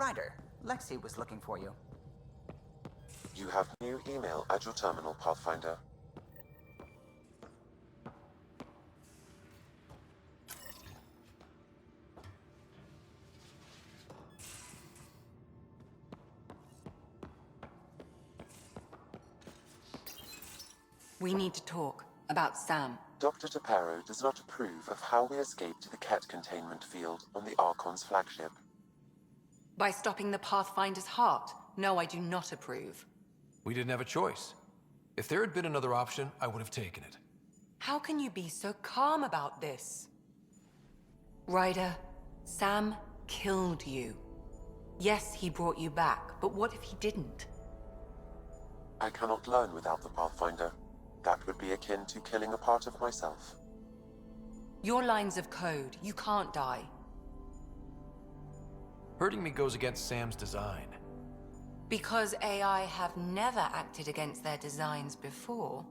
Ryder, Lexi was looking for you. You have new email at your terminal, Pathfinder. We need to talk about Sam. Dr. Taparo does not approve of how we escaped the Ket containment field on the Archon's flagship. By stopping the Pathfinder's heart? No, I do not approve. We didn't have a choice. If there had been another option, I would have taken it. How can you be so calm about this? Ryder, Sam killed you. Yes, he brought you back, but what if he didn't? I cannot learn without the Pathfinder. That would be akin to killing a part of myself. Your lines of code, you can't die. Hurting me goes against Sam's design. Because AI have never acted against their designs before.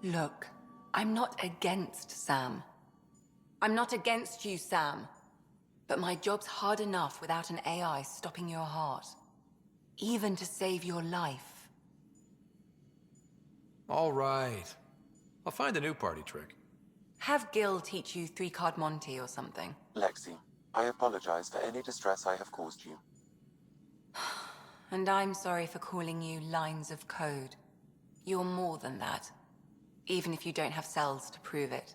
Look, I'm not against Sam. I'm not against you, Sam. But my job's hard enough without an AI stopping your heart. Even to save your life. All right. I'll find a new party trick. Have Gil teach you 3-card Monty or something. Lexi, I apologize for any distress I have caused you. And I'm sorry for calling you lines of code. You're more than that. Even if you don't have cells to prove it.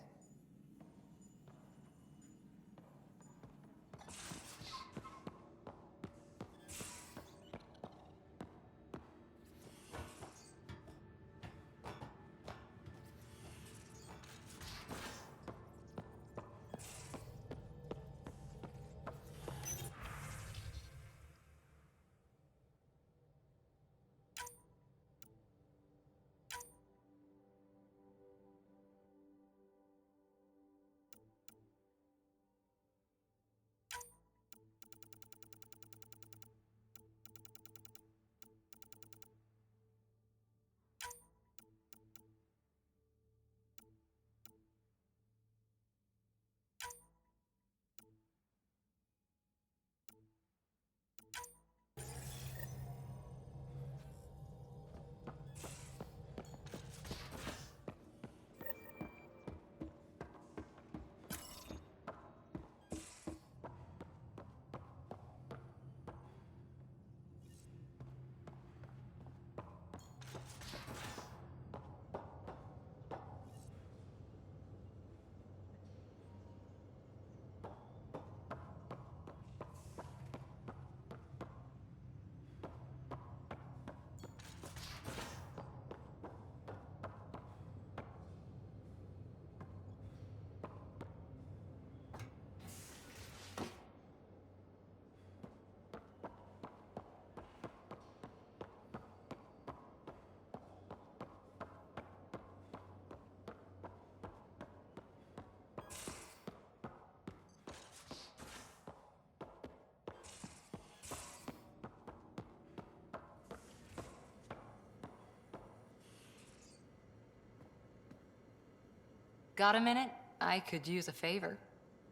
Got a minute? I could use a favor.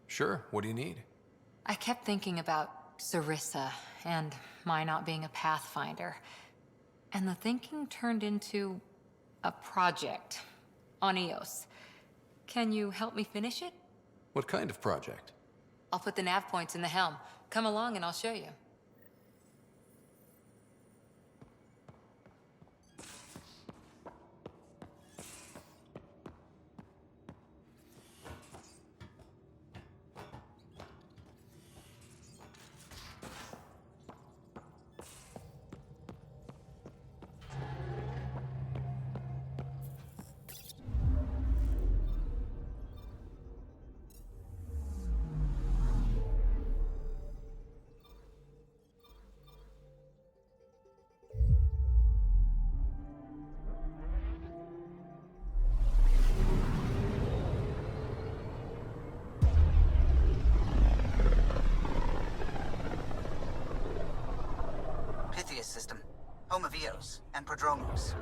Sure, what do you need? I kept thinking about Sarissa and my not being a Pathfinder. And the thinking turned into a project on Eos. Can you help me finish it? What kind of project? I'll put the nav points in the helm. Come along and I'll show you. System, home of Eos and Prodromos.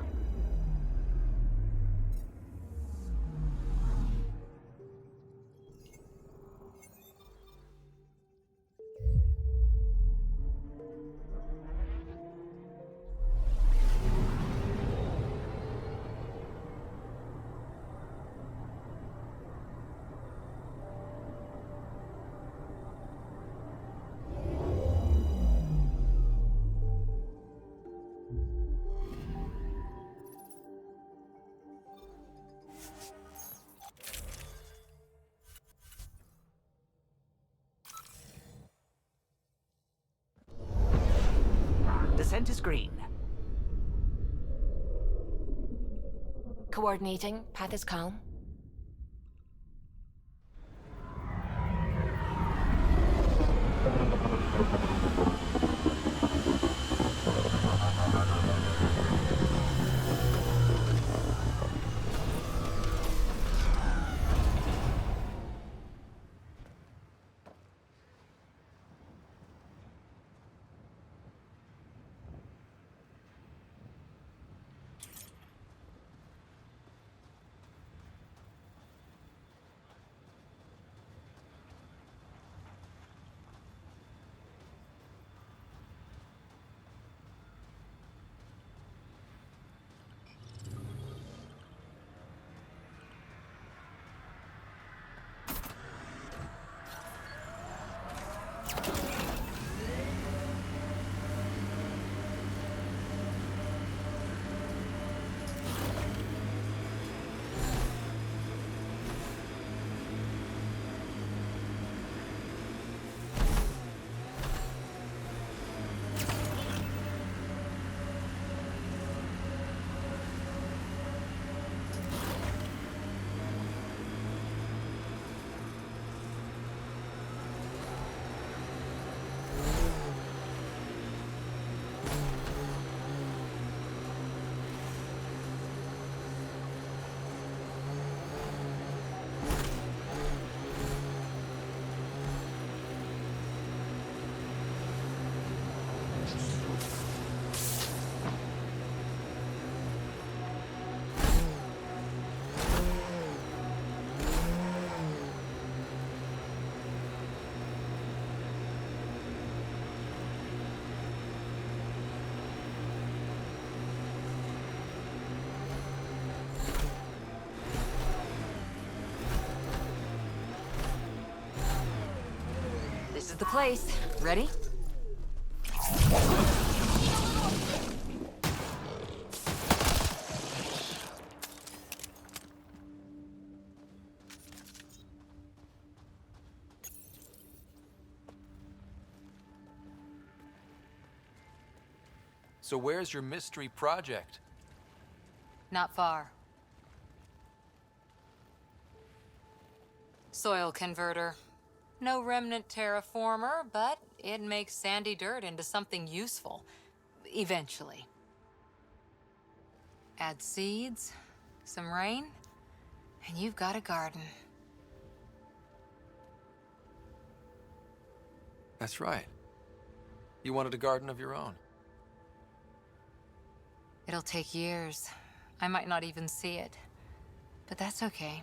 Ascent is green. Coordinating. Path is calm. This is the place. Ready? So where's your mystery project? Not far. Soil converter. No remnant terraformer, but it makes sandy dirt into something useful. Eventually. Add seeds, some rain, and you've got a garden. That's right. You wanted a garden of your own. It'll take years. I might not even see it. But that's okay.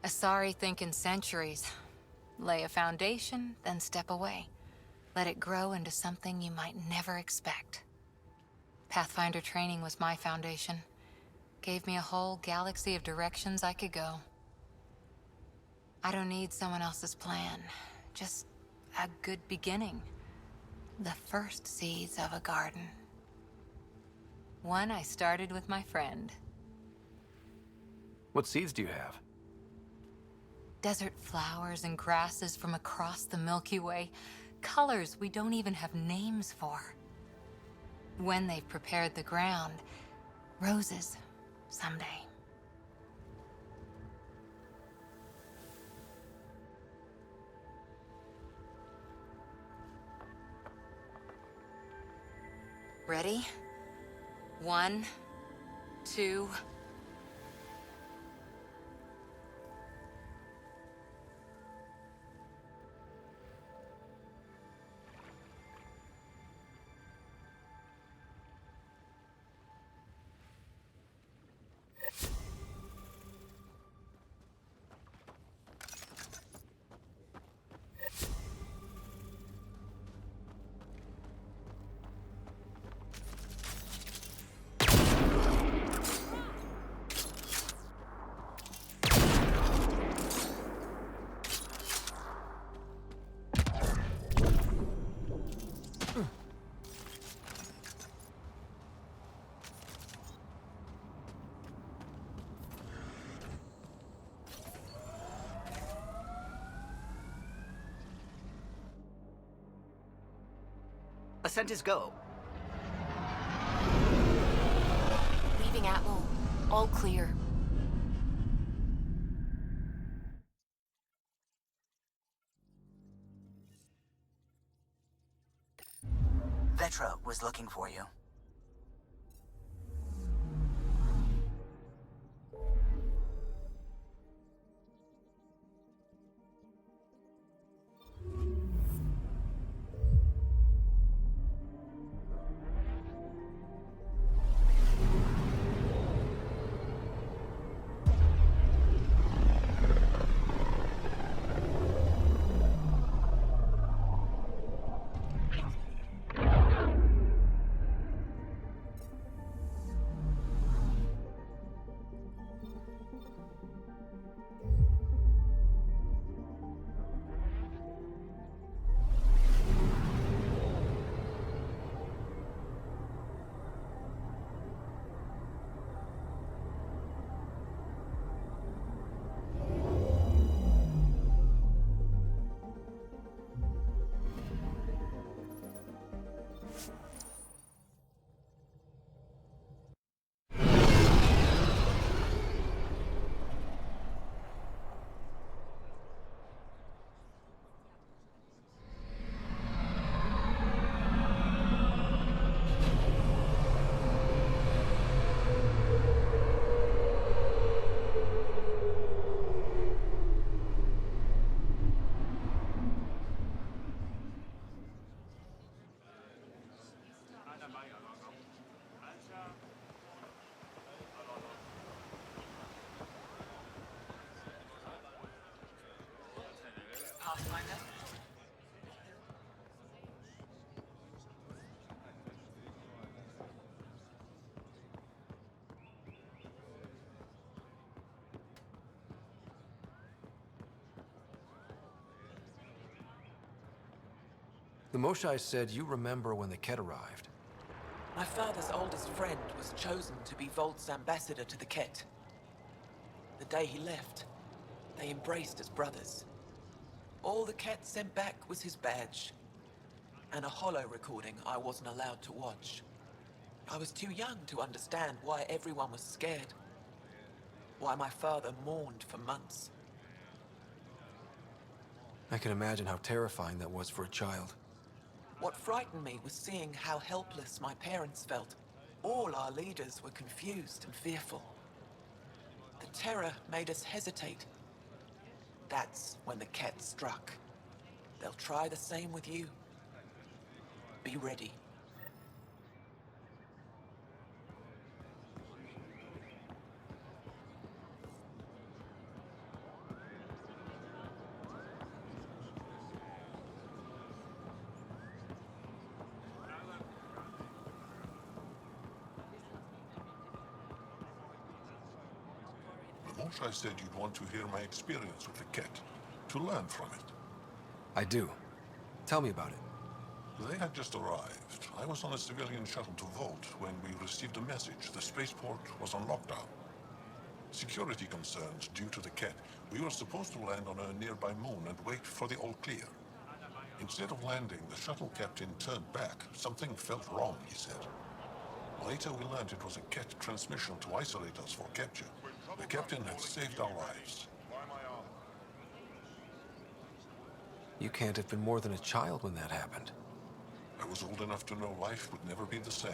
Asari think in centuries. Lay a foundation, then step away. Let it grow into something you might never expect. Pathfinder training was my foundation. Gave me a whole galaxy of directions I could go. I don't need someone else's plan. Just a good beginning. The first seeds of a garden. One I started with my friend. What seeds do you have? Desert flowers and grasses from across the Milky Way. Colors we don't even have names for. When they've prepared the ground, roses someday. Ready? 1, 2... Ascent is go. All clear. Vetra was looking for you. Pathfinder? The Moshai said you remember when the Ket arrived. My father's oldest friend was chosen to be Volt's ambassador to the Ket. The day he left, they embraced as brothers. All the Ket sent back was his badge, and a holo recording I wasn't allowed to watch. I was too young to understand why everyone was scared, why my father mourned for months. I can imagine how terrifying that was for a child. What frightened me was seeing how helpless my parents felt. All our leaders were confused and fearful. The terror made us hesitate. That's when the Ket struck. They'll try the same with you. Be ready. I said you'd want to hear my experience with the Ket, to learn from it. I do. Tell me about it. They had just arrived. I was on a civilian shuttle to Volt when we received a message. The spaceport was on lockdown. Security concerns due to the Ket. We were supposed to land on a nearby moon and wait for the all clear. Instead of landing, the shuttle captain turned back. Something felt wrong, he said. Later we learned it was a Ket transmission to isolate us for capture. The captain had saved our lives. You can't have been more than a child when that happened. I was old enough to know life would never be the same.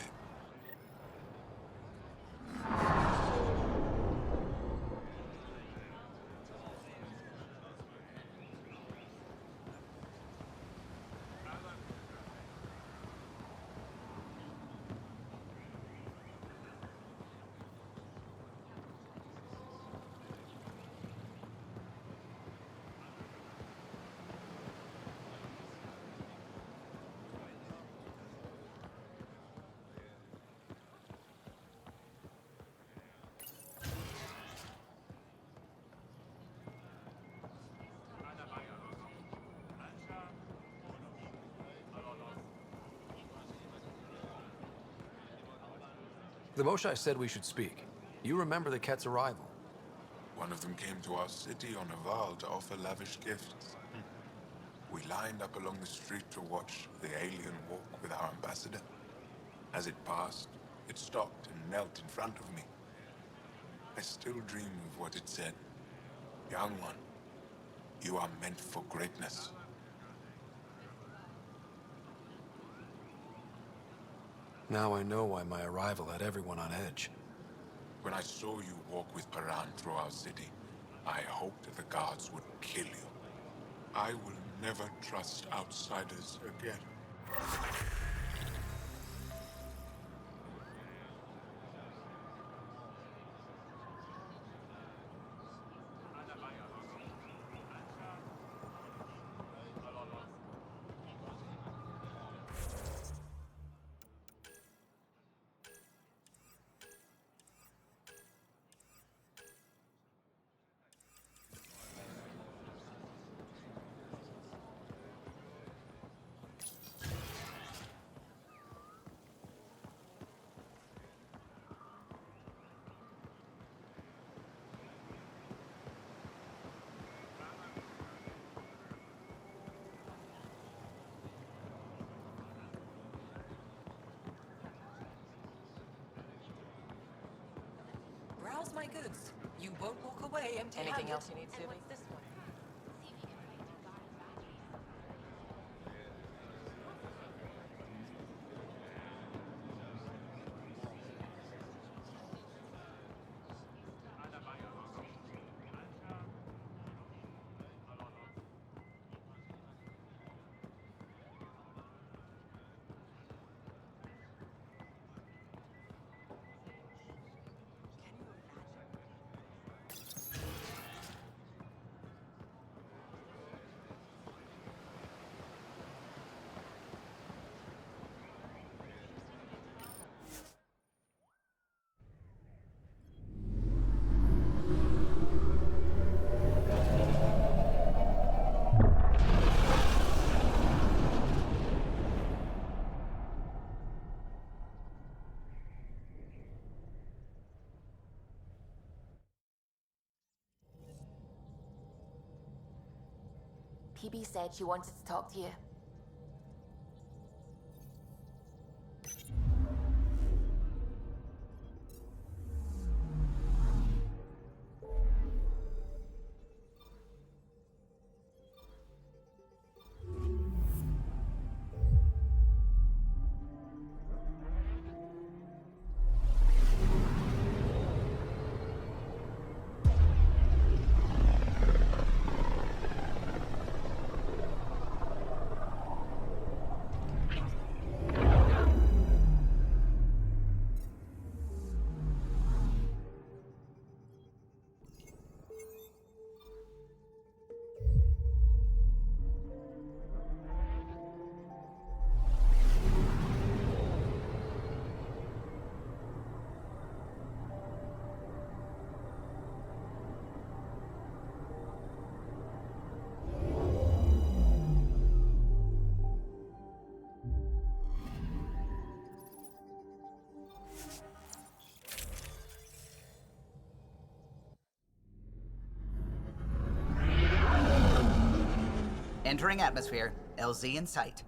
The Moshai said we should speak. You remember the Ket's arrival. One of them came to our city on a Val to offer lavish gifts. We lined up along the street to watch the alien walk with our ambassador. As it passed, it stopped and knelt in front of me. I still dream of what it said. Young one, you are meant for greatness. Now I know why my arrival had everyone on edge. When I saw you walk with Paran through our city, I hoped the guards would kill you. I will never trust outsiders again. Browse my goods. You won't walk away empty-handed. Anything else you need, Subi? PB said she wanted to talk to you. Entering atmosphere. LZ in sight.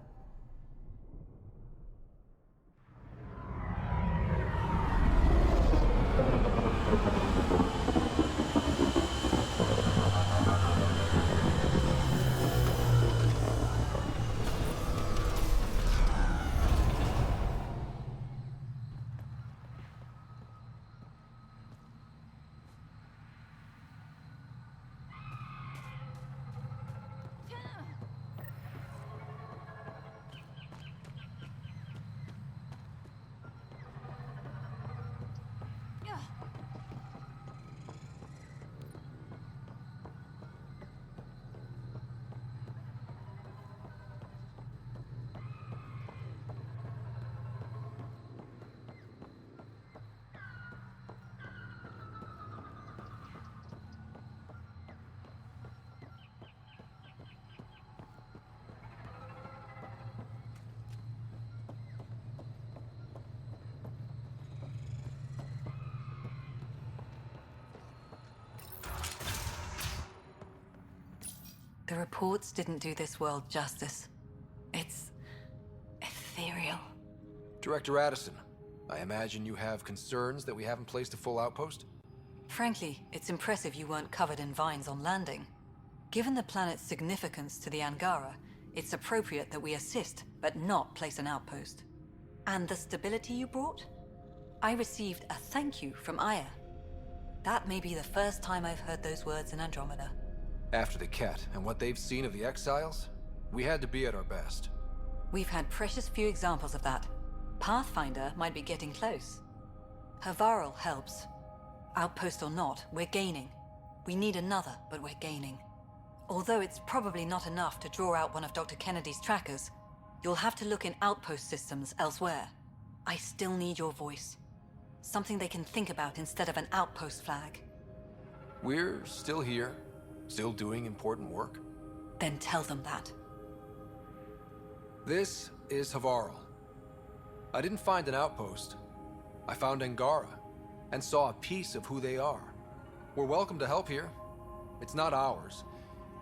The reports didn't do this world justice. It's ethereal. Director Addison, I imagine you have concerns that we haven't placed a full outpost? Frankly, it's impressive you weren't covered in vines on landing. Given the planet's significance to the Angara, it's appropriate that we assist, but not place an outpost. And the stability you brought? I received a thank you from Aya. That may be the first time I've heard those words in Andromeda. After the Ket and what they've seen of the exiles, we had to be at our best. We've had precious few examples of that. Pathfinder might be getting close. Havarl helps. Outpost or not, we're gaining. We need another, but we're gaining. Although it's probably not enough to draw out one of Dr. Kennedy's trackers, you'll have to look in outpost systems elsewhere. I still need your voice. Something they can think about instead of an outpost flag. We're still here, still doing important work. Then tell them that. This is Havarl. I didn't find an outpost. I found Angara, and saw a piece of who they are. We're welcome to help here. It's not ours.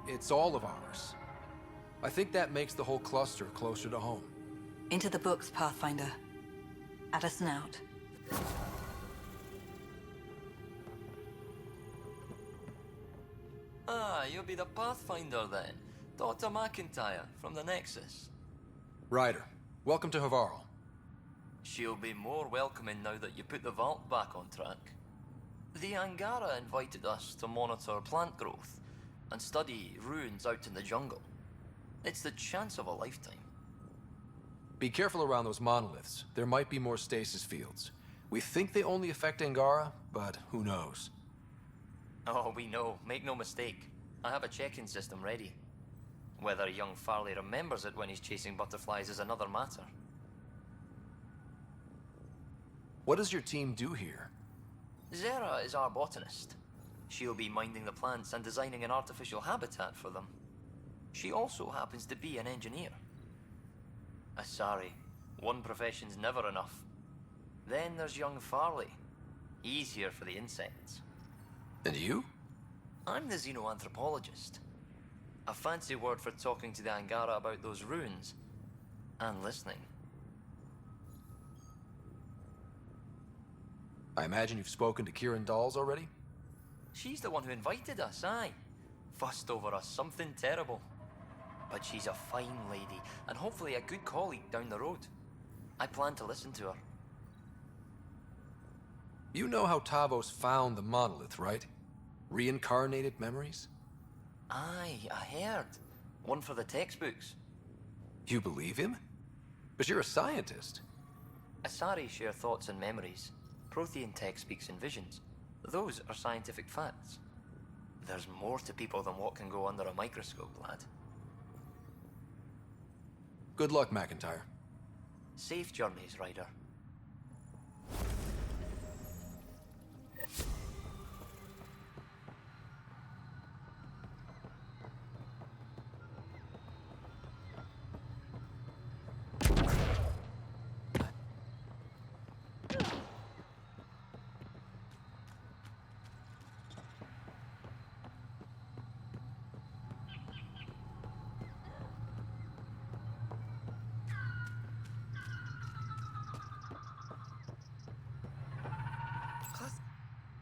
It's all of ours. I think that makes the whole cluster closer to home. Into the books, Pathfinder. Addison out. Ah, you'll be the Pathfinder then. Dr. McIntyre from the Nexus. Ryder, welcome to Havarl. She'll be more welcoming now that you put the vault back on track. The Angara invited us to monitor plant growth and study ruins out in the jungle. It's the chance of a lifetime. Be careful around those monoliths. There might be more stasis fields. We think they only affect Angara, but who knows? Oh, we know. Make no mistake. I have a check-in system ready. Whether young Farley remembers it when he's chasing butterflies is another matter. What does your team do here? Zera is our botanist. She'll be minding the plants and designing an artificial habitat for them. She also happens to be an engineer. Sorry, one profession's never enough. Then there's young Farley. He's here for the insects. And you? I'm the xenoanthropologist. A fancy word for talking to the Angara about those ruins. And listening. I imagine you've spoken to Kieran Dawes already? She's the one who invited us, aye. Fussed over us something terrible. But she's a fine lady, and hopefully a good colleague down the road. I plan to listen to her. You know how Tavos found the monolith, right? Reincarnated memories? Aye, I heard. One for the textbooks. You believe him? But you're a scientist. Asari share thoughts and memories. Prothean tech speaks in visions. Those are scientific facts. There's more to people than what can go under a microscope, lad. Good luck, McIntyre. Safe journeys, Ryder.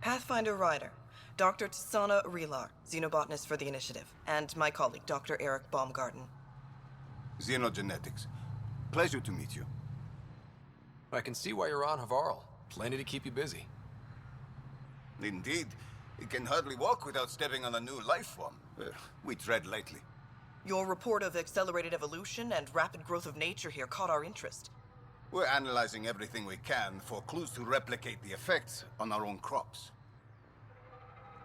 Pathfinder Ryder, Dr. Tsana Relar, xenobotanist for the Initiative, and my colleague, Dr. Eric Baumgarten. Xenogenetics. Pleasure to meet you. I can see why you're on Havarl. Plenty to keep you busy. Indeed. It can hardly walk without stepping on a new life form. We tread lightly. Your report of accelerated evolution and rapid growth of nature here caught our interest. We're analyzing everything we can for clues to replicate the effects on our own crops.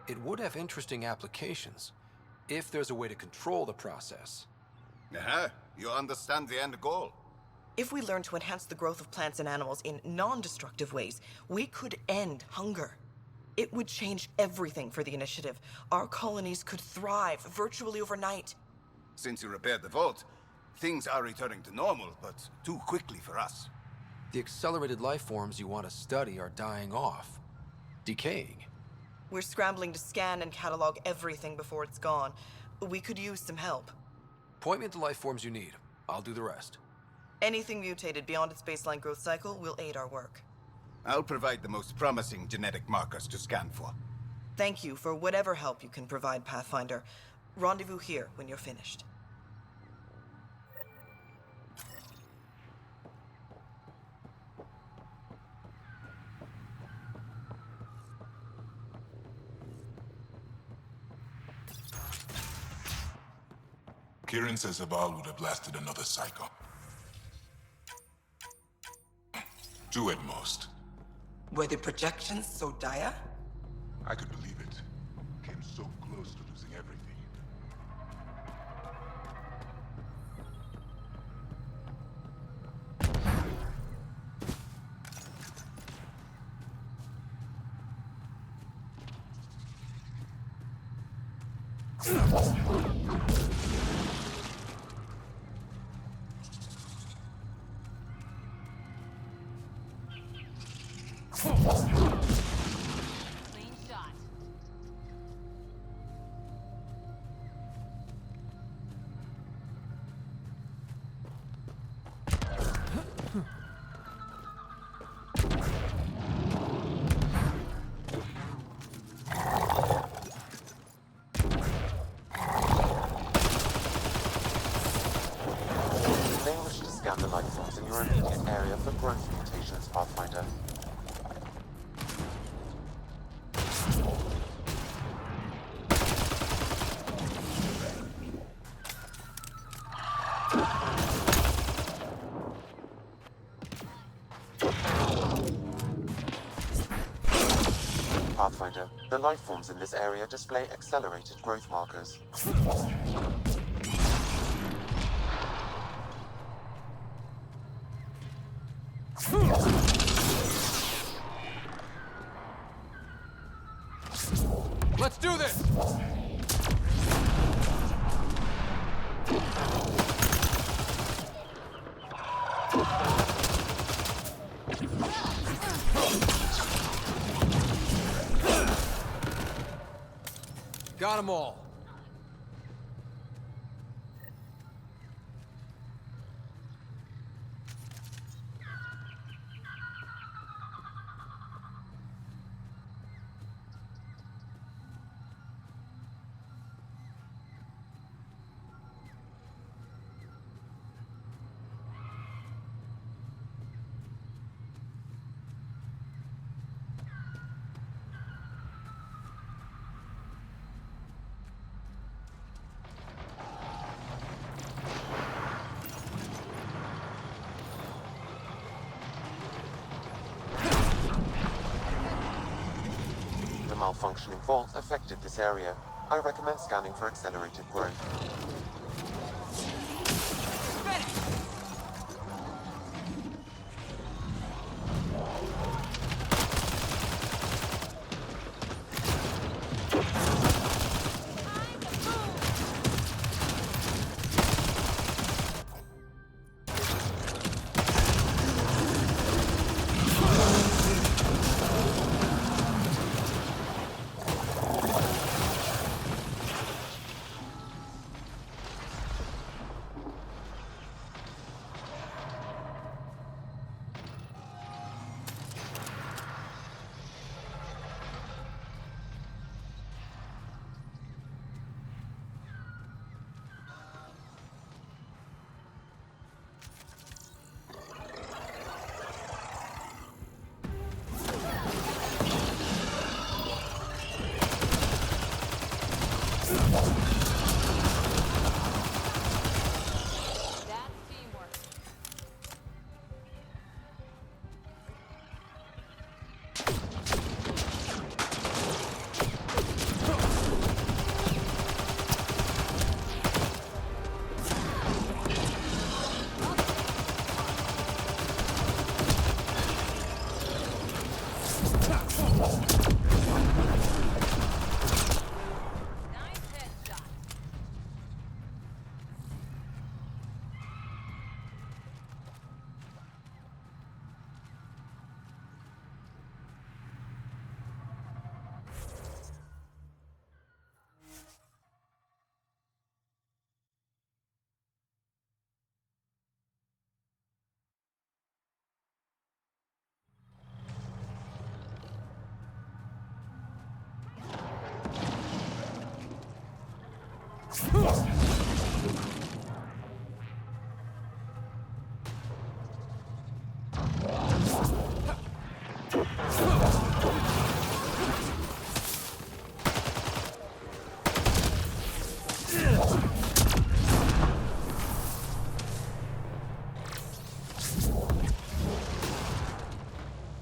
It would have interesting applications, if there's a way to control the process. You understand the end goal. If we learn to enhance the growth of plants and animals in non-destructive ways, we could end hunger. It would change everything for the Initiative. Our colonies could thrive virtually overnight. Since you repaired the vault, things are returning to normal, but too quickly for us. The accelerated life forms you want to study are dying off. Decaying. We're scrambling to scan and catalog everything before it's gone. We could use some help. Point me to life forms you need. I'll do the rest. Anything mutated beyond its baseline growth cycle will aid our work. I'll provide the most promising genetic markers to scan for. Thank you for whatever help you can provide, Pathfinder. Rendezvous here when you're finished. Kieran says Zaval would have lasted another cycle. 2 at most. Were the projections so dire? I could believe it. Came so close to losing everything. Clean shot. You may wish to scan the life forms in your immediate area for growth mutations, Pathfinder. Pathfinder, the life forms in this area display accelerated growth markers. Let's do this! Got 'em all. The malfunctioning vault affected this area. I recommend scanning for accelerated growth.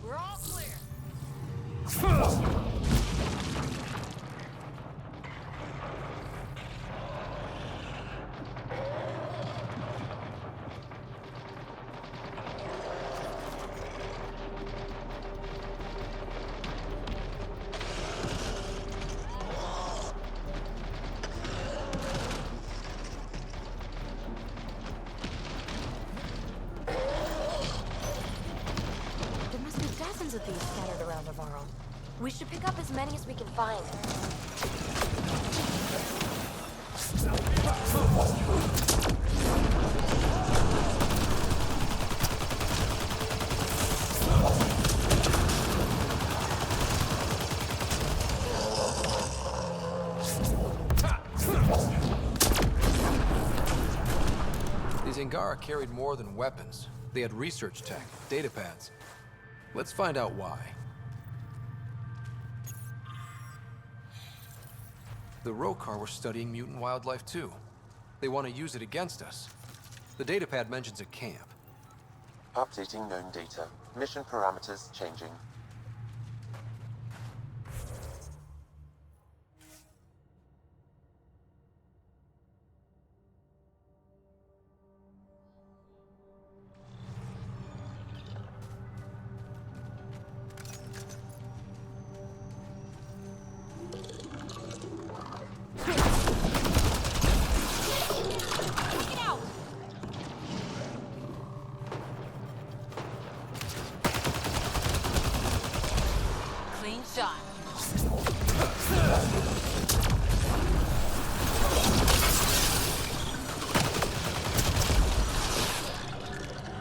We're all clear. There must be dozens of these scattered around Navarro. We should pick up as many as we can find. These Angara carried more than weapons. They had research tech, data pads. Let's find out why. The Rokar were studying mutant wildlife too. They want to use it against us. The datapad mentions a camp. Updating known data. Mission parameters changing. Clean shot.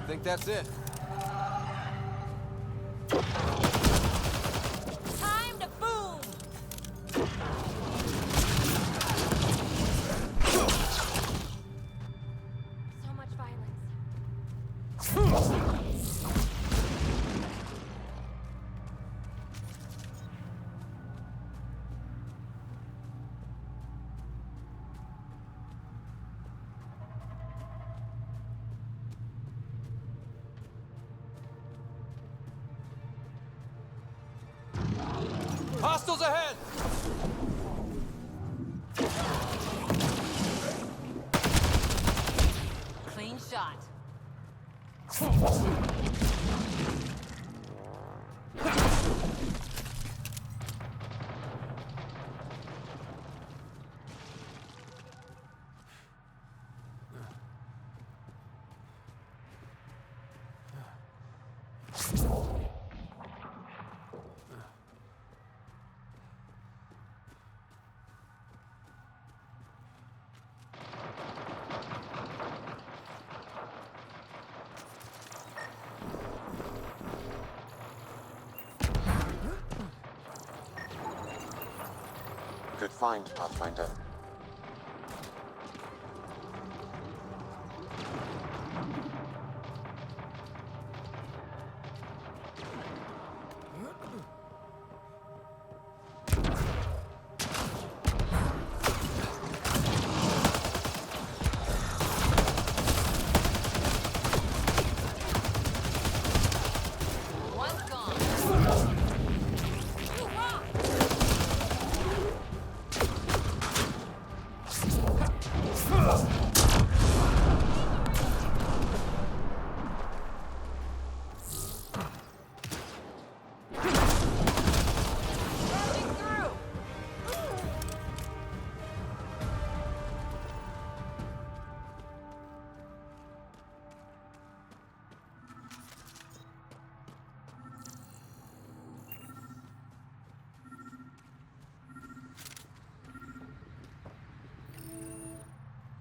Think that's it? Time to boom! So much violence. Hostiles ahead! Clean shot. Good find, Pathfinder. One's gone.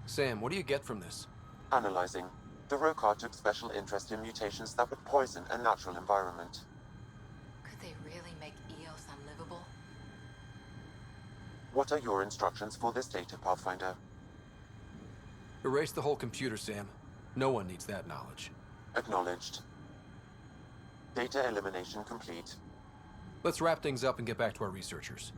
Sam, what do you get from this? Analyzing. The Rokar took special interest in mutations that would poison a natural environment. Could they really make Eos unlivable? What are your instructions for this data, Pathfinder? Erase the whole computer, Sam. No one needs that knowledge. Acknowledged. Data elimination complete. Let's wrap things up and get back to our researchers.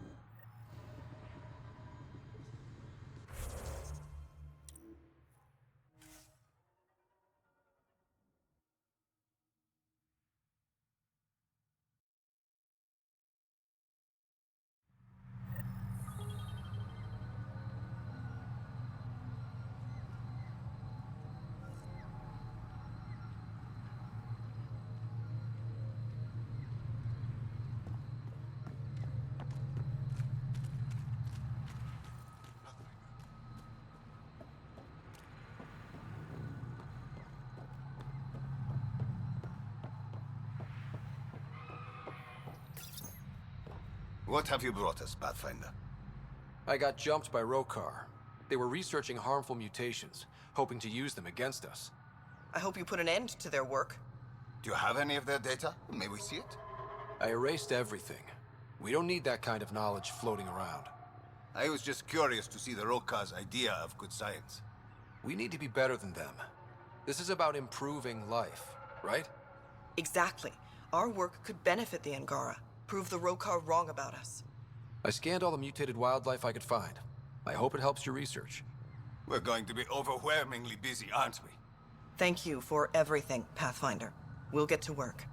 What have you brought us, Pathfinder? I got jumped by Rokar. They were researching harmful mutations, hoping to use them against us. I hope you put an end to their work. Do you have any of their data? May we see it? I erased everything. We don't need that kind of knowledge floating around. I was just curious to see the Rokar's idea of good science. We need to be better than them. This is about improving life, right? Exactly. Our work could benefit the Angara. Prove the Rokar wrong about us. I scanned all the mutated wildlife I could find. I hope it helps your research. We're going to be overwhelmingly busy, aren't we? Thank you for everything, Pathfinder. We'll get to work.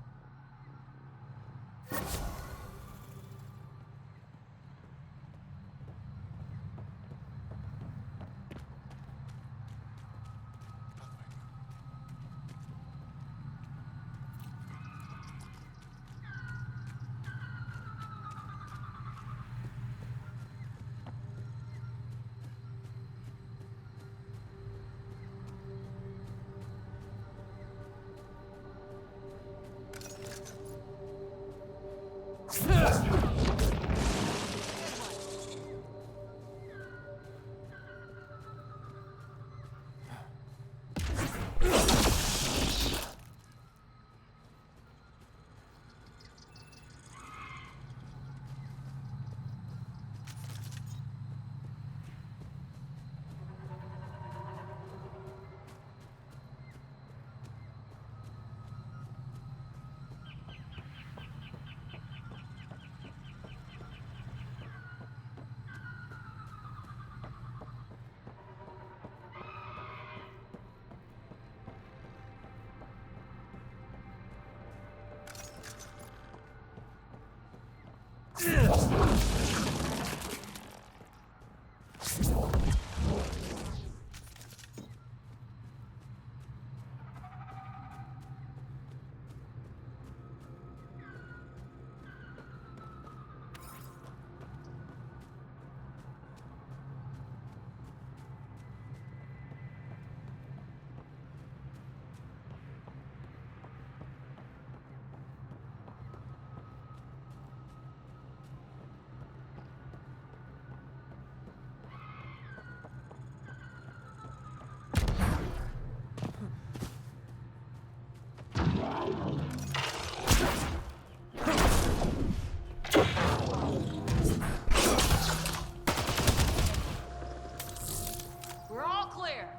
We're all clear.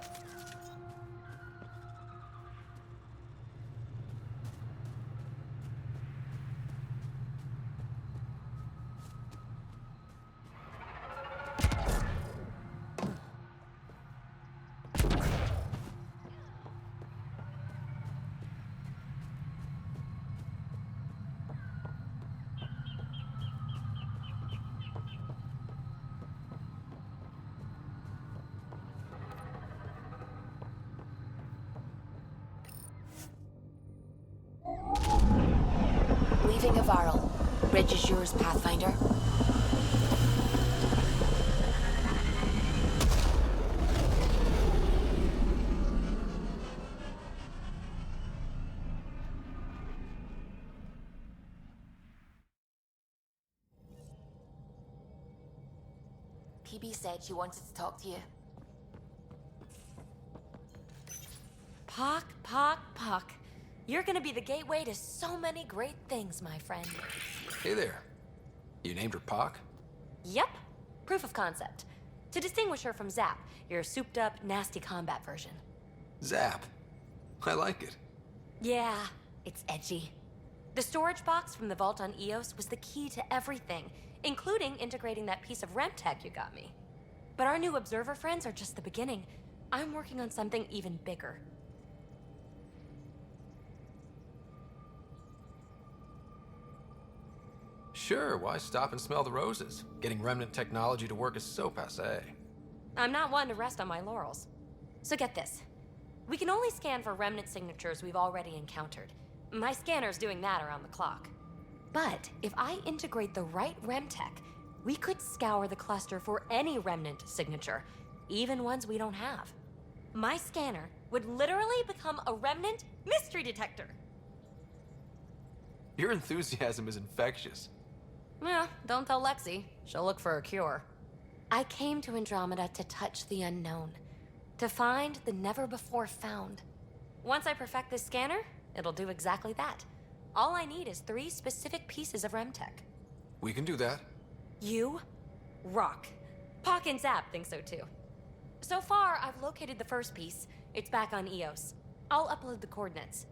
Leaving Avarl. Bridge is yours, Pathfinder. PB said she wanted to talk to you. Pock. You're gonna be the gateway to so many great things, my friend. Hey there. You named her Pak? Yep. Proof of concept. To distinguish her from Zap, your souped-up, nasty combat version. Zap. I like it. Yeah, it's edgy. The storage box from the vault on Eos was the key to everything, including integrating that piece of REM tech you got me. But our new observer friends are just the beginning. I'm working on something even bigger. Sure, why stop and smell the roses? Getting remnant technology to work is so passé. I'm not one to rest on my laurels. So get this. We can only scan for remnant signatures we've already encountered. My scanner's doing that around the clock. But if I integrate the right REM tech, we could scour the cluster for any remnant signature, even ones we don't have. My scanner would literally become a remnant mystery detector. Your enthusiasm is infectious. Yeah, don't tell Lexi. She'll look for a cure. I came to Andromeda to touch the unknown, to find the never-before-found. Once I perfect this scanner, it'll do exactly that. All I need is 3 specific pieces of REM tech. We can do that. You rock. Pock and Zap think so too. So far, I've located the first piece. It's back on Eos. I'll upload the coordinates.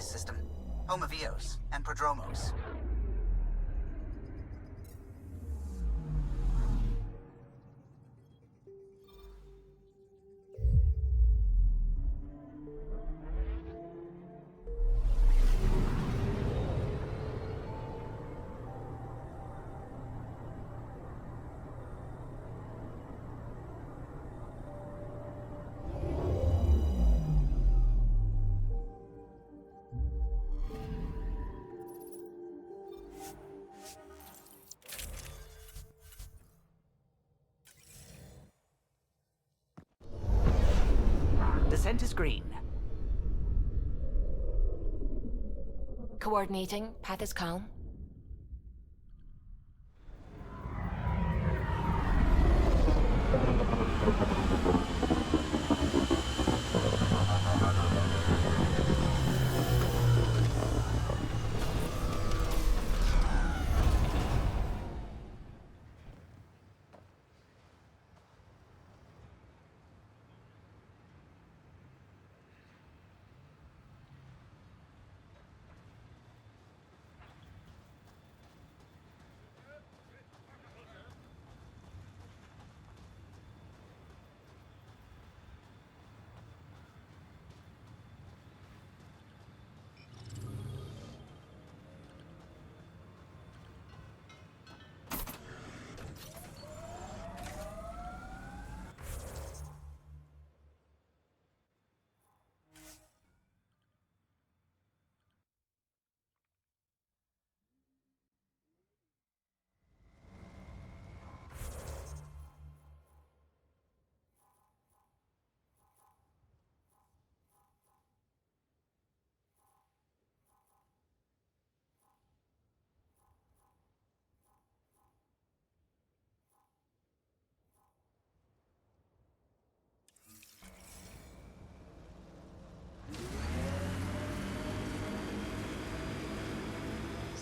System, home of Eos and Prodromos. Descent is green. Coordinating. Path is calm.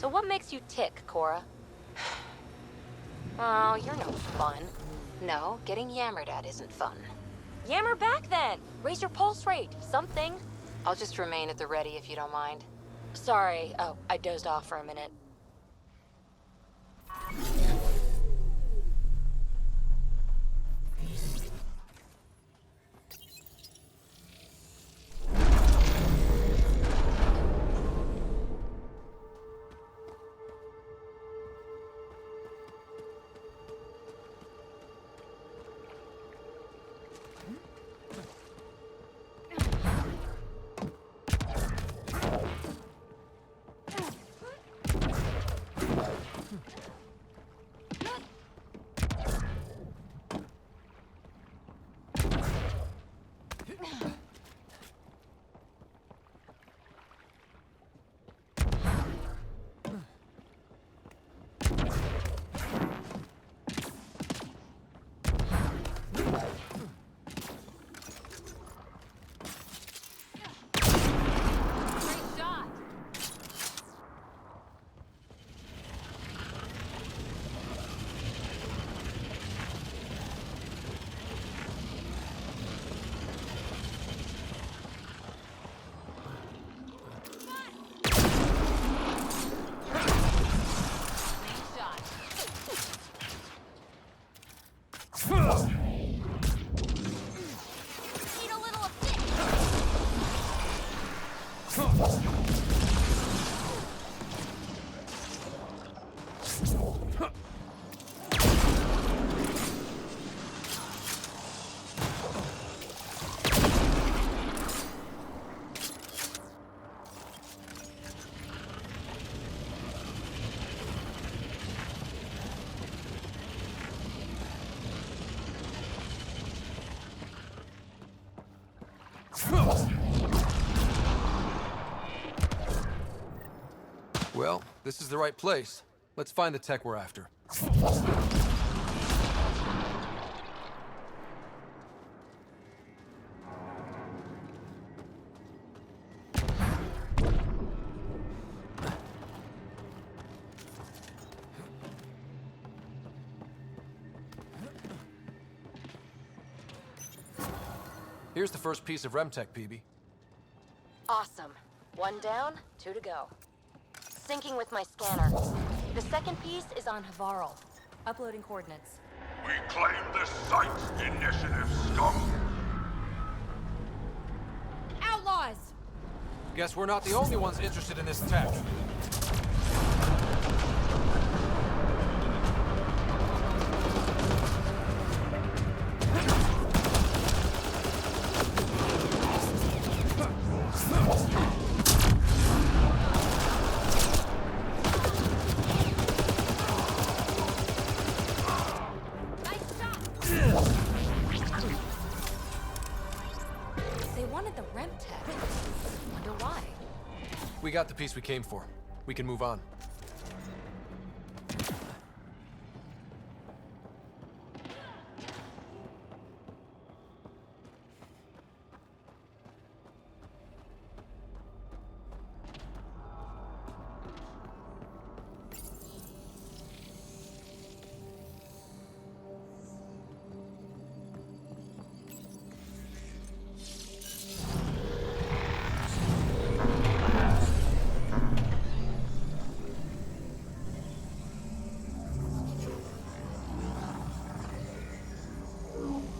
So what makes you tick, Cora? Oh, you're no fun. No, getting yammered at isn't fun. Yammer back then! Raise your pulse rate, something. I'll just remain at the ready if you don't mind. Sorry, oh, I dozed off for a minute. Well, this is the right place. Let's find the tech we're after. Here's the first piece of REM tech, PB. Awesome. 1 down, 2 to go. Syncing with my scanner. The second piece is on Havarl. Uploading coordinates. We claim this site, initiative scum! Outlaws! Guess we're not the only ones interested in this tech. They wanted the REM tech. Wonder why. We got the piece we came for. We can move on.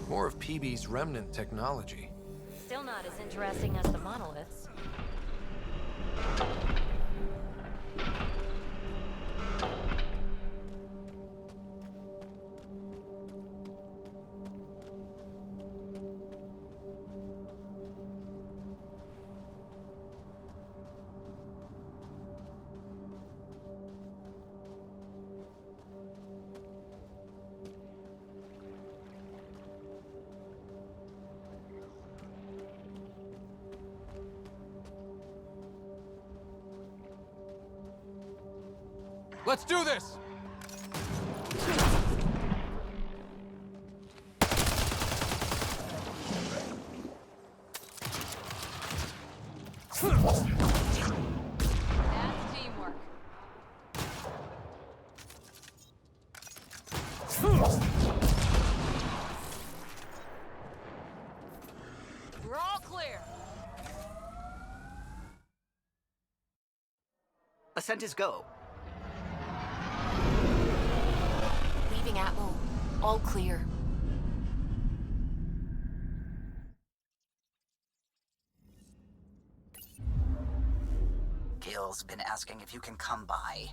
More of PB's remnant technology. Still not as interesting as the monoliths. Let's do this! That's teamwork. We're all clear. Ascent is go. Leaving Atmo. All clear. Gil's been asking if you can come by.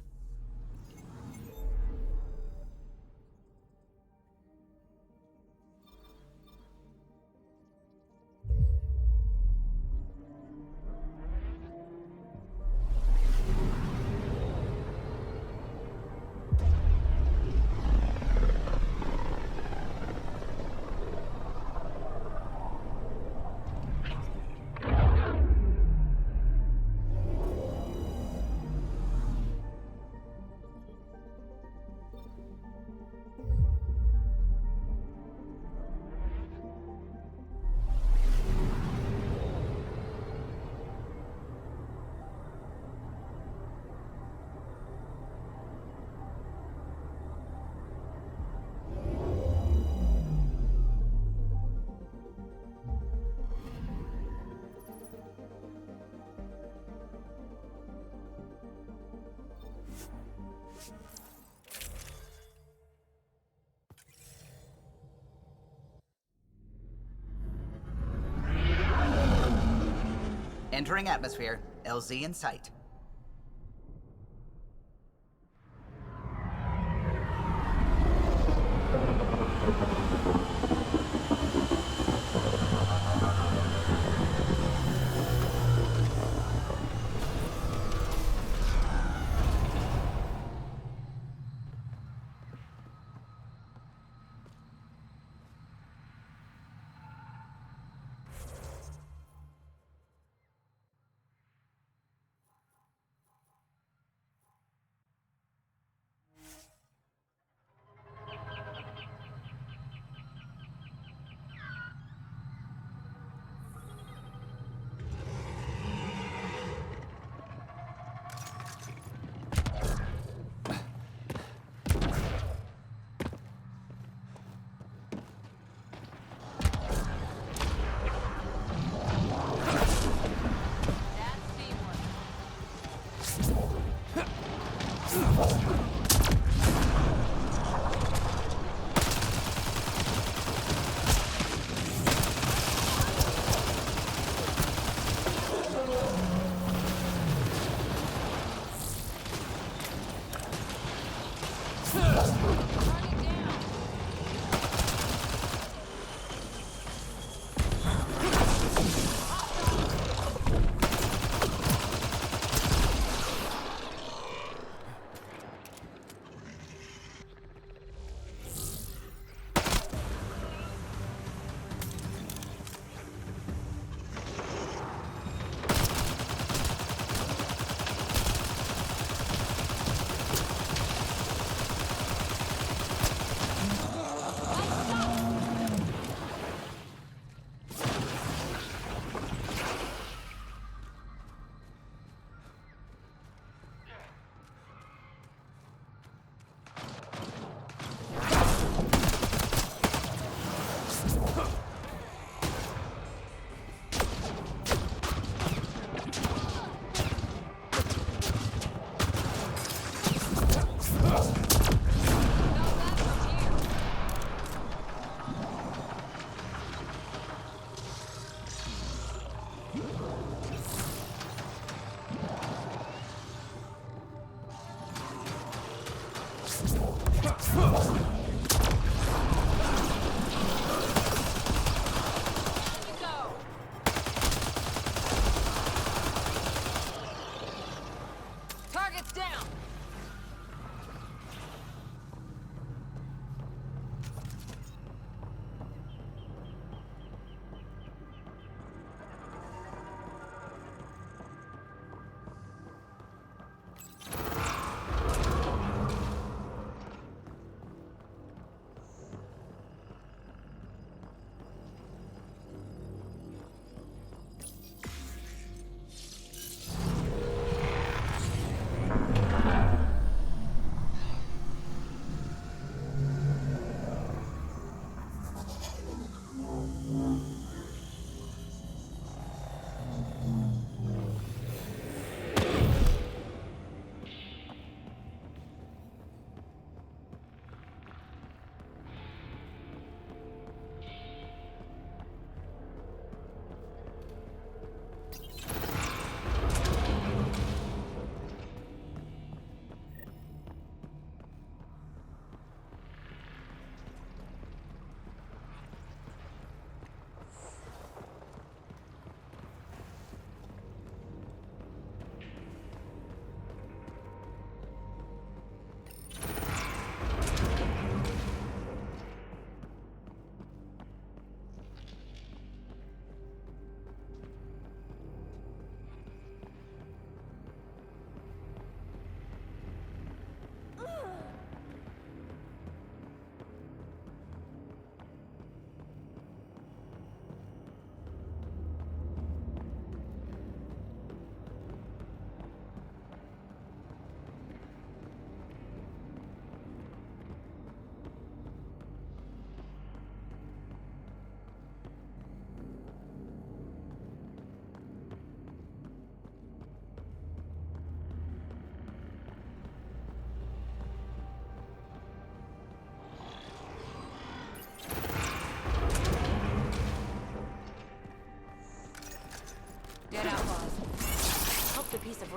Entering atmosphere. LZ in sight.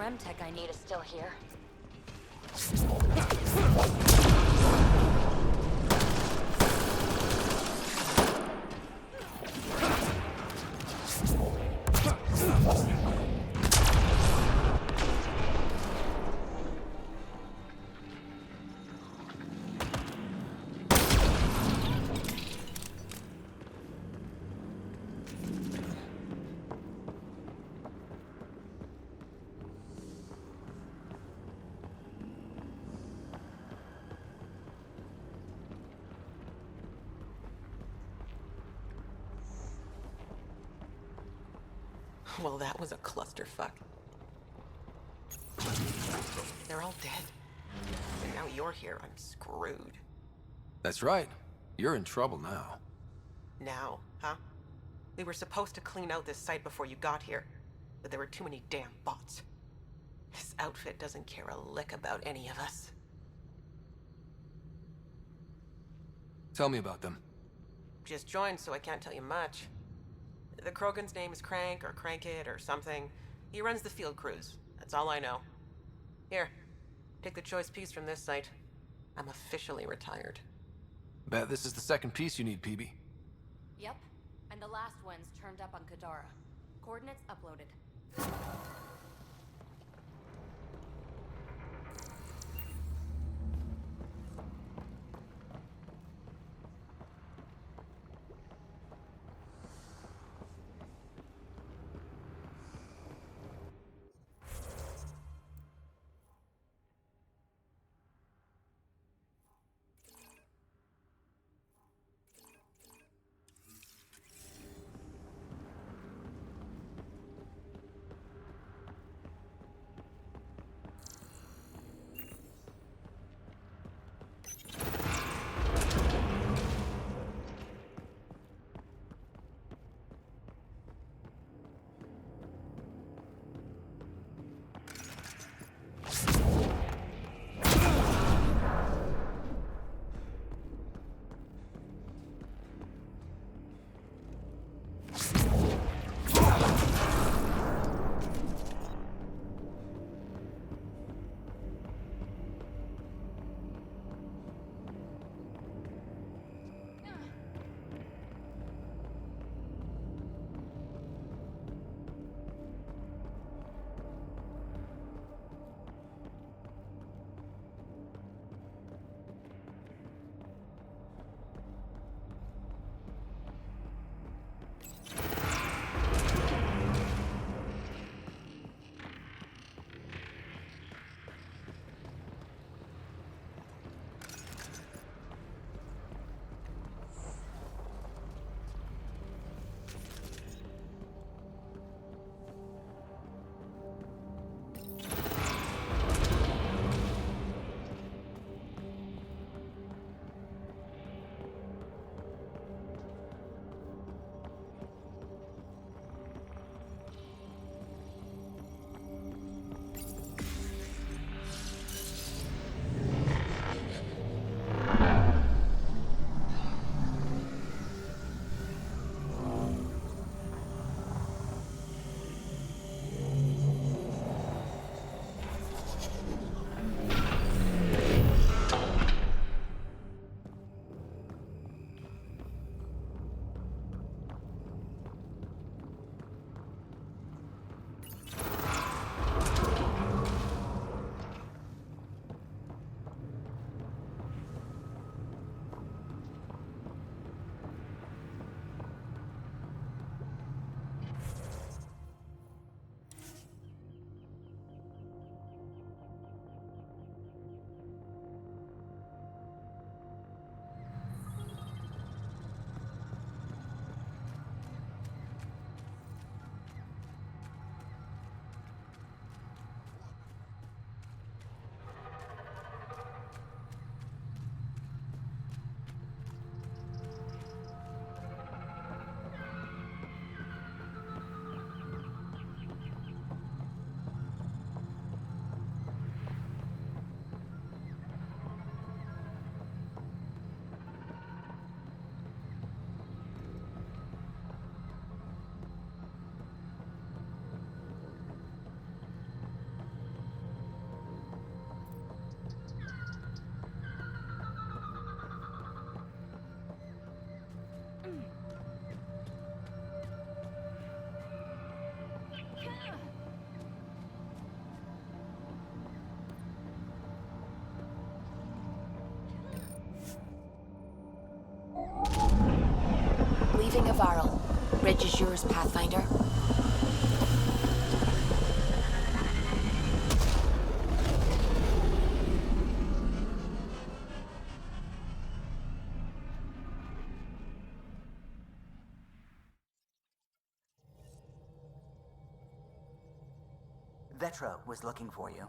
Remtech I need is still here. Well, that was a clusterfuck. They're all dead. And now you're here, I'm screwed. That's right. You're in trouble now. Now, huh? We were supposed to clean out this site before you got here, but there were too many damn bots. This outfit doesn't care a lick about any of us. Tell me about them. Just joined, so I can't tell you much. The Krogan's name is Crank, or Crankit, or something. He runs the field crews. That's all I know. Here, take the choice piece from this site. I'm officially retired. Bet this is the second piece you need, PB. Yep, and the last one's turned up on Kadara. Coordinates uploaded. Varl. Bridge is yours, Pathfinder. Vetra was looking for you.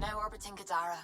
Now orbiting Kadara.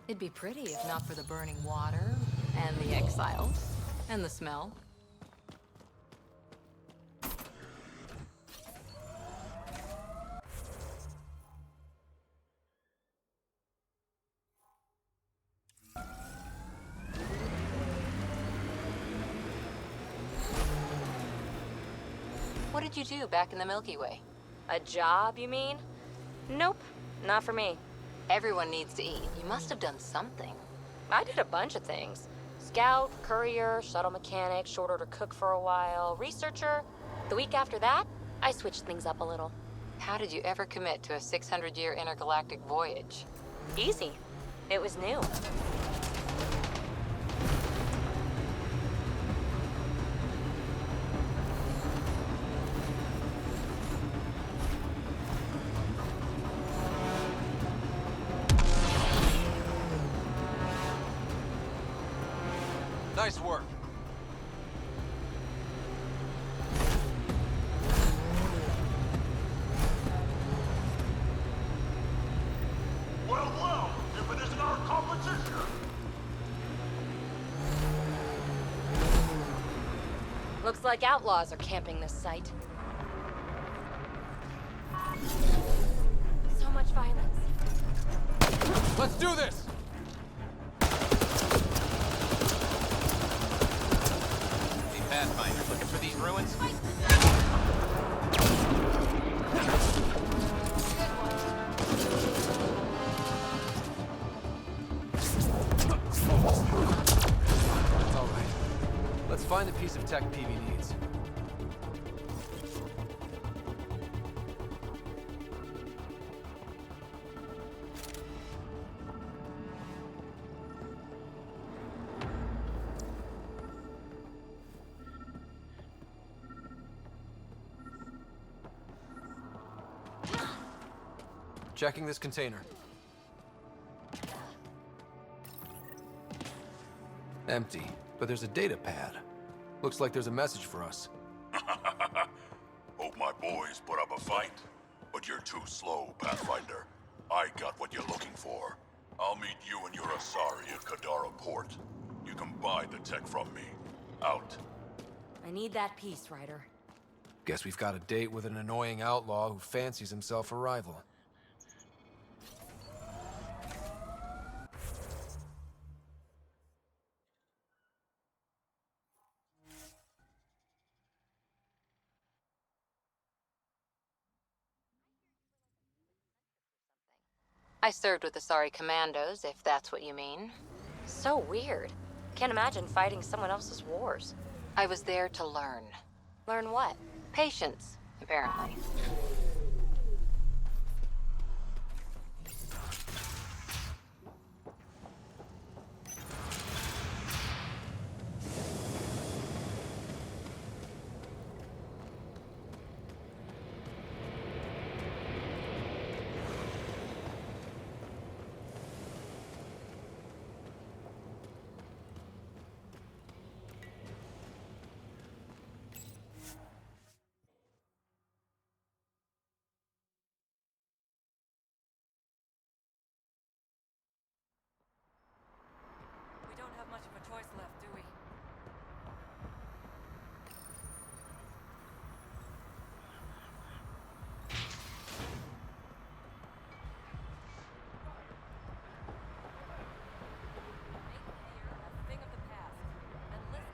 It'd be pretty if not for the burning water, and the exiles, and the smell. What did you do back in the Milky Way? A job, you mean? Nope, not for me. Everyone needs to eat. You must have done something. I did a bunch of things. Scout, courier, shuttle mechanic, short order cook for a while, researcher. The week after that, I switched things up a little. How did you ever commit to a 600-year intergalactic voyage? Easy. It was new. Nice work. Well, if it isn't our competition! Looks like outlaws are camping this site. So much violence. Let's do this! Pathfinder, looking for these ruins? That's all right. Let's find the piece of tech PV needs. Checking this container. Empty, but there's a data pad. Looks like there's a message for us. Hope my boys put up a fight. But you're too slow, Pathfinder. I got what you're looking for. I'll meet you and your Asari at Kadara Port. You can buy the tech from me. Out. I need that piece, Ryder. Guess we've got a date with an annoying outlaw who fancies himself a rival. I served with the Sorry Commandos, if that's what you mean. So weird. Can't imagine fighting someone else's wars. I was there to learn. Learn what? Patience, apparently. We don't have much of a choice left, do we? Make fear a thing of the past, and listen.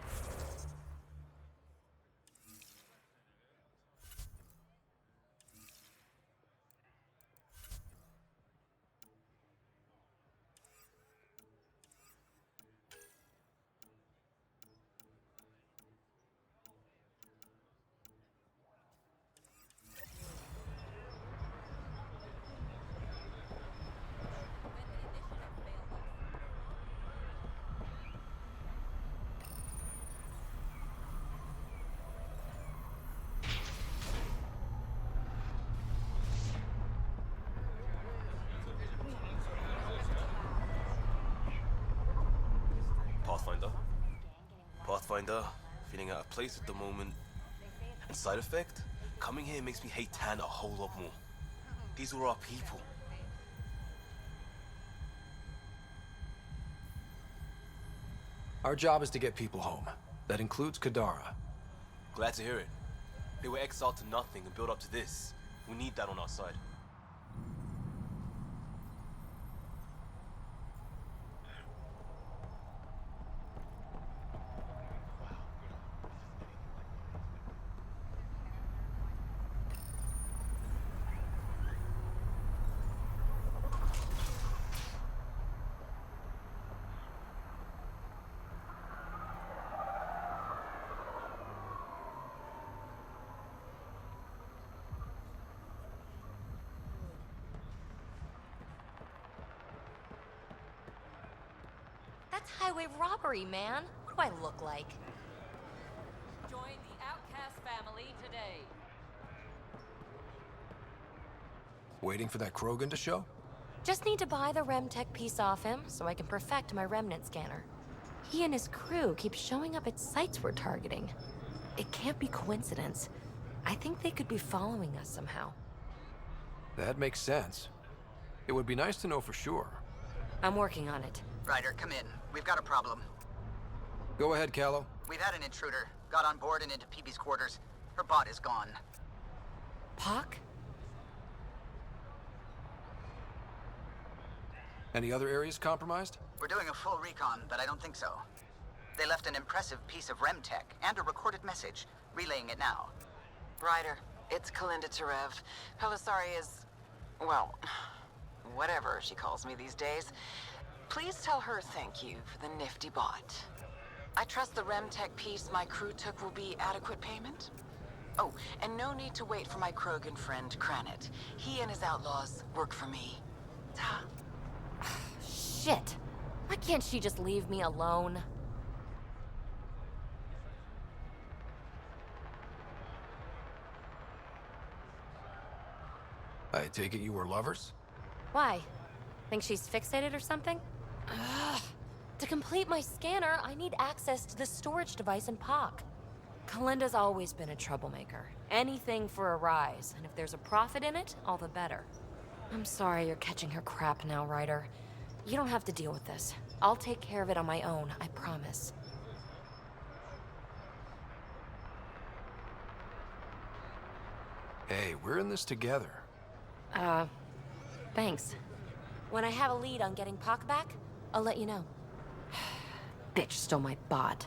Pathfinder? Pathfinder, feeling out of place at the moment. And side effect? Coming here makes me hate Tan a whole lot more. These were our people. Our job is to get people home. That includes Kadara. Glad to hear it. They were exiled to nothing and built up to this. We need that on our side. That's highway robbery, man. What do I look like? Join the Outcast family today. Waiting for that Krogan to show? Just need to buy the Remtech piece off him so I can perfect my remnant scanner. He and his crew keep showing up at sites we're targeting. It can't be coincidence. I think they could be following us somehow. That makes sense. It would be nice to know for sure. I'm working on it. Ryder, come in. We've got a problem. Go ahead, Callow. We've had an intruder. Got on board and into PB's quarters. Her bot is gone. Pock? Any other areas compromised? We're doing a full recon, but I don't think so. They left an impressive piece of Remtech and a recorded message, relaying it now. Ryder, it's Kalinda Tarev. Pelisari is, well, whatever she calls me these days. Please tell her thank you for the nifty bot. I trust the Remtech piece my crew took will be adequate payment. Oh, and no need to wait for my Krogan friend, Kranit. He and his outlaws work for me. Ta. Shit. Why can't she just leave me alone? I take it you were lovers? Why? Think she's fixated or something? Ugh. To complete my scanner, I need access to the storage device in POC. Kalinda's always been a troublemaker. Anything for a rise, and if there's a profit in it, all the better. I'm sorry you're catching her crap now, Ryder. You don't have to deal with this. I'll take care of it on my own, I promise. Hey, we're in this together. Thanks. When I have a lead on getting POC back, I'll let you know. Bitch stole my bot.